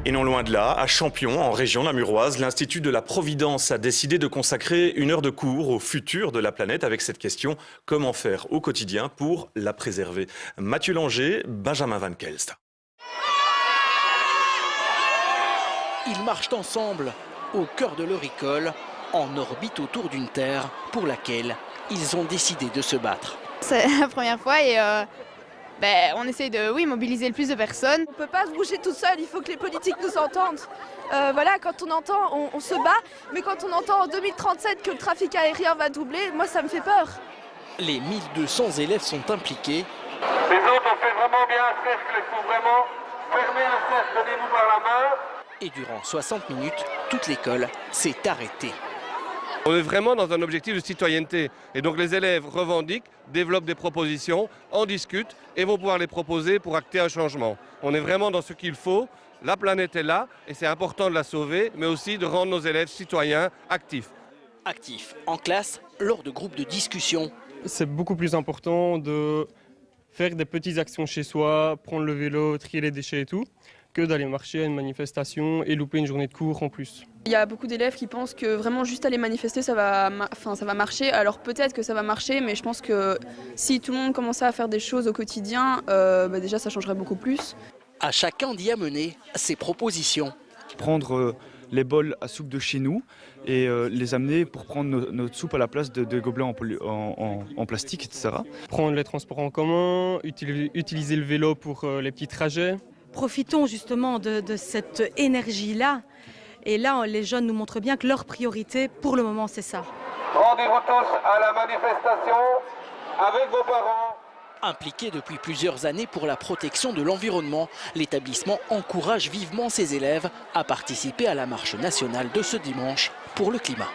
Et non loin de là, à Champion, en région namuroise, l'Institut de la Providence a décidé de consacrer une heure de cours au futur de la planète avec cette question: comment faire au quotidien pour la préserver? Mathieu Langer, Benjamin Van Kelst. Ils marchent ensemble au cœur de leur école, en orbite autour d'une terre pour laquelle ils ont décidé de se battre. C'est la première fois et on essaye de mobiliser le plus de personnes. On ne peut pas se bouger tout seul, il faut que les politiques nous entendent. Voilà, quand on entend, on se bat, mais quand on entend en 2037 que le trafic aérien va doubler, moi ça me fait peur. Les 1200 élèves sont impliqués. Les autres ont fait vraiment bien un cercle, il faut vraiment fermer un cercle, donnez-nous par la main. Et durant 60 minutes, toute l'école s'est arrêtée. On est vraiment dans un objectif de citoyenneté. Et donc les élèves revendiquent, développent des propositions, en discutent et vont pouvoir les proposer pour acter un changement. On est vraiment dans ce qu'il faut. La planète est là et c'est important de la sauver, mais aussi de rendre nos élèves citoyens actifs. Actifs en classe, lors de groupes de discussion. C'est beaucoup plus important de faire des petites actions chez soi, prendre le vélo, trier les déchets et tout, que d'aller marcher à une manifestation et louper une journée de cours en plus. Il y a beaucoup d'élèves qui pensent que vraiment juste aller manifester ça va marcher. Alors peut-être que ça va marcher, mais je pense que si tout le monde commençait à faire des choses au quotidien, déjà ça changerait beaucoup plus. À chacun d'y amener ses propositions. Prendre les bols à soupe de chez nous et les amener pour prendre notre soupe à la place de gobelets en plastique, etc. Prendre les transports en commun, utiliser le vélo pour les petits trajets. Profitons justement de cette énergie-là. Et là, les jeunes nous montrent bien que leur priorité, pour le moment, c'est ça. Rendez-vous tous à la manifestation avec vos parents. Impliqué depuis plusieurs années pour la protection de l'environnement, l'établissement encourage vivement ses élèves à participer à la marche nationale de ce dimanche pour le climat.